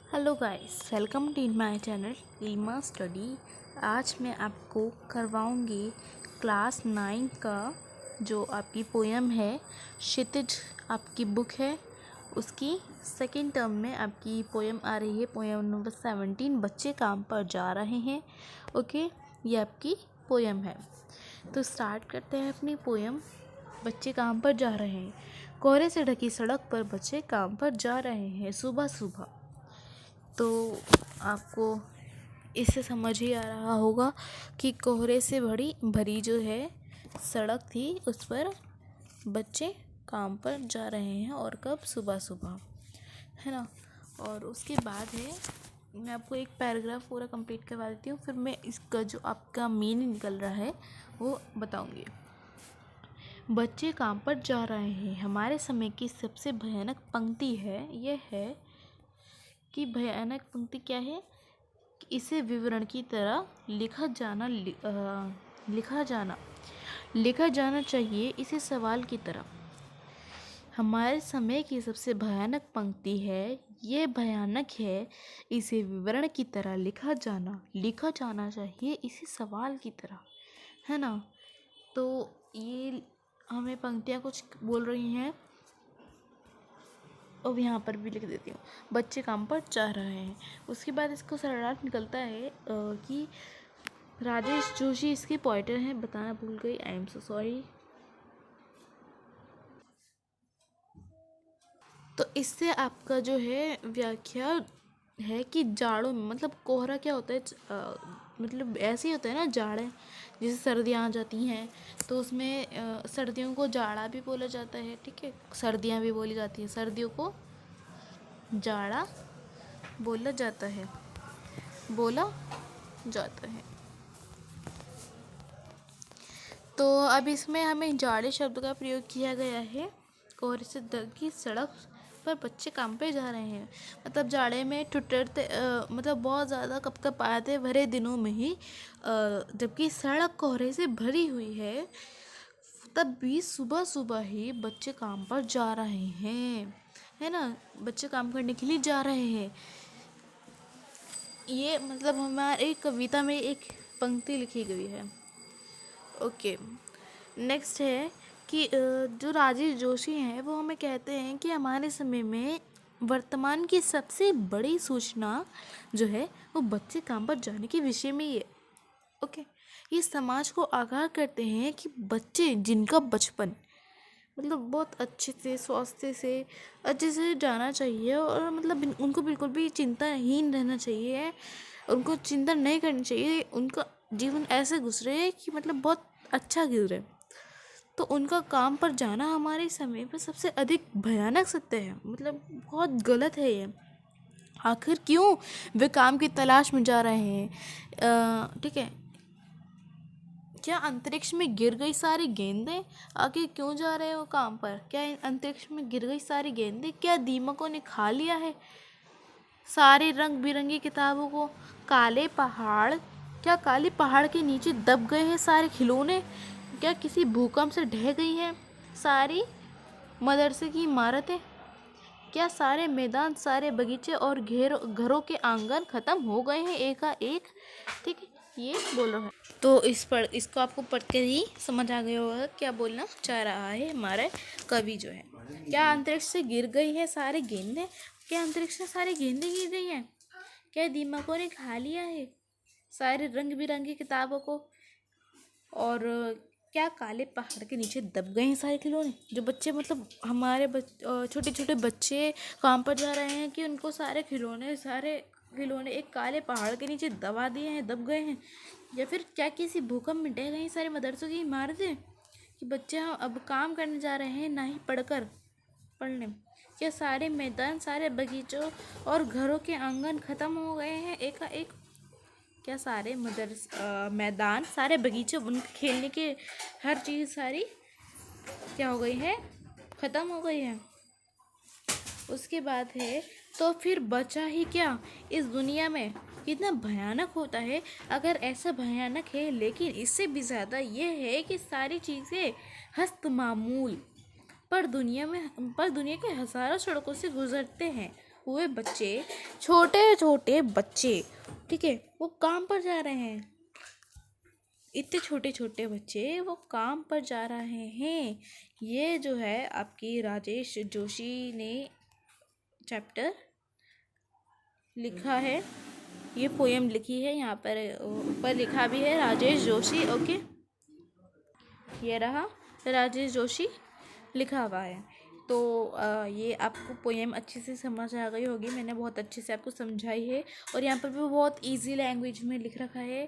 Hello guys, welcome to my channel Ilma study. आज मैं आपको करवाऊंगी क्लास 9 का जो आपकी पोयम है क्षितिज आपकी बुक है, उसकी सेकंड टर्म में आपकी पोयम आ रही है। पोयम नंबर 17, बच्चे काम पर जा रहे हैं। ओके, ये आपकी पोयम है। तो स्टार्ट करते हैं अपनी पोयम। बच्चे काम पर जा रहे हैं। कोहरे से ढकी सड़क पर बच्चे काम पर जा रहे हैं सुबह सुबह। तो आपको इससे समझ ही आ रहा होगा कि कोहरे से भरी जो है सड़क थी, उस पर बच्चे काम पर जा रहे हैं। और कब? सुबह सुबह, है ना। और उसके बाद है, मैं आपको एक पैराग्राफ पूरा कंप्लीट करवा देती हूँ, फिर मैं इसका जो आपका मीनिंग निकल रहा है वो बताऊँगी। बच्चे काम पर जा रहे हैं हमारे समय की सबसे भयानक पंक्ति है। यह है कि भयानक पंक्ति क्या है कि इसे विवरण की तरह लिखा जाना चाहिए, इसे सवाल की तरह। हमारे समय की सबसे भयानक पंक्ति है, ये भयानक है, इसे विवरण की तरह लिखा जाना चाहिए, इसे सवाल की तरह, है ना। तो ये हमें पंक्तियाँ कुछ बोल रही हैं। अब यहाँ पर भी लिख देती हूँ, बच्चे काम पर जा रहे हैं। उसके बाद इसको शरणार्थ निकलता है कि राजेश जोशी इसके पोइटर हैं। बताना भूल गई, आई एम सो सॉरी। तो इससे आपका जो है व्याख्या है कि जाड़ों में, मतलब कोहरा क्या होता है, मतलब ऐसे ही होता है ना जाड़े, जैसे सर्दियाँ आ जाती हैं तो उसमें सर्दियों को जाड़ा भी बोला जाता है, ठीक है। सर्दियाँ भी बोली जाती हैं, सर्दियों को जाड़ा बोला जाता है। तो अब इसमें हमें जाड़े शब्द का प्रयोग किया गया है। कोहरे से ढकी सड़क पर बच्चे काम पे जा रहे हैं, मतलब जाड़े में ठुठुरते, मतलब बहुत ज़्यादा कपकपाते भरे दिनों में ही, जबकि सड़क कोहरे से भरी हुई है, तब भी सुबह सुबह ही बच्चे काम पर जा रहे हैं, है ना। बच्चे काम करने के लिए जा रहे हैं। ये मतलब हमारे कविता में एक पंक्ति लिखी गई है। ओके, नेक्स्ट है कि जो राजेश जोशी हैं वो हमें कहते हैं कि हमारे समय में वर्तमान की सबसे बड़ी सूचना जो है वो बच्चे काम पर जाने के विषय में ही है। ओके, ये समाज को आगाह करते हैं कि बच्चे जिनका बचपन मतलब बहुत अच्छे से, स्वास्थ्य से, अच्छे से जाना चाहिए, और मतलब उनको बिल्कुल भी चिंताहीन रहना चाहिए, उनको चिंता नहीं करनी चाहिए, उनका जीवन ऐसे गुजरे कि मतलब बहुत अच्छा गुजरे। तो उनका काम पर जाना हमारे समय पर सबसे अधिक भयानक सत्य है, मतलब बहुत गलत है ये। आखिर क्यों वे काम की तलाश में जा रहे हैं? ठीक है, क्या अंतरिक्ष में गिर गई सारी गेंदें? आखिर क्यों जा रहे हो काम पर? क्या अंतरिक्ष में गिर गई सारी गेंदें? क्या दीमकों ने खा लिया है सारे रंग बिरंगी किताबों को? क्या काले पहाड़ के नीचे दब गए हैं सारे खिलौने? क्या किसी भूकंप से ढह गई है सारी मदरसे की इमारतें? क्या सारे मैदान, सारे बगीचे और घरों के आंगन खत्म हो गए हैं एकाएक? ठीक है, ये बोल रहा है। तो इसको आपको पढ़कर ही समझ आ गया होगा क्या बोलना चाह रहा है हमारा कवि जो है। क्या अंतरिक्ष से गिर गई है सारे गेंदें? क्या अंतरिक्ष से सारी गेंदें गिर गई हैं? क्या दीमकों ने खा लिया है सारे रंग बिरंगी किताबों को? और क्या काले पहाड़ के नीचे दब गए हैं सारे खिलौने? जो बच्चे, मतलब हमारे छोटे छोटे बच्चे काम पर जा रहे हैं कि उनको सारे खिलौने एक काले पहाड़ के नीचे दबा दिए हैं, दब गए हैं? या फिर क्या किसी भूकंप में ढह गई हैं सारे मदरसों की इमारतें कि बच्चे हम अब काम करने जा रहे हैं, ना ही पढ़ने? क्या सारे मैदान, सारे बगीचों और घरों के आंगन खत्म हो गए हैं एकाएक? क्या सारे मैदान, सारे बगीचे, उनके खेलने के हर चीज़ सारी क्या हो गई है? ख़त्म हो गई है। उसके बाद है, तो फिर बचा ही क्या इस दुनिया में? कितना भयानक होता है अगर ऐसा भयानक है। लेकिन इससे भी ज़्यादा ये है कि सारी चीज़ें हस्त मामूल पर दुनिया के हज़ारों सड़कों से गुजरते हैं हुए बच्चे, छोटे छोटे बच्चे, ठीक है, वो काम पर जा रहे हैं। इतने छोटे छोटे बच्चे वो काम पर जा रहे हैं। ये जो है आपकी राजेश जोशी ने चैप्टर लिखा है, ये पोएम लिखी है। यहाँ पर ऊपर लिखा भी है राजेश जोशी। ओके, ये रहा राजेश जोशी लिखा हुआ है। तो ये आपको पोएम अच्छे से समझ आ गई होगी, मैंने बहुत अच्छे से आपको समझाई है और यहाँ पर भी बहुत इजी लैंग्वेज में लिख रखा है।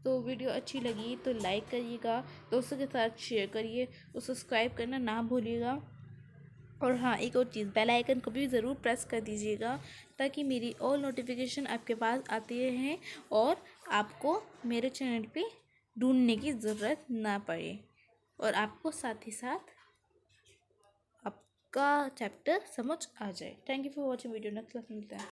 तो वीडियो अच्छी लगी तो लाइक करिएगा, दोस्तों के साथ शेयर करिए और सब्सक्राइब करना ना भूलिएगा। और हाँ, एक और चीज़, बेल आइकन को भी ज़रूर प्रेस कर दीजिएगा ताकि मेरी ऑल नोटिफिकेशन आपके पास आती रहें और आपको मेरे चैनल पे ढूंढने की ज़रूरत ना पड़े और आपको साथ ही साथ आपका चैप्टर समझ आ जाए। Thank you for watching video. Next class में मिलते हैं।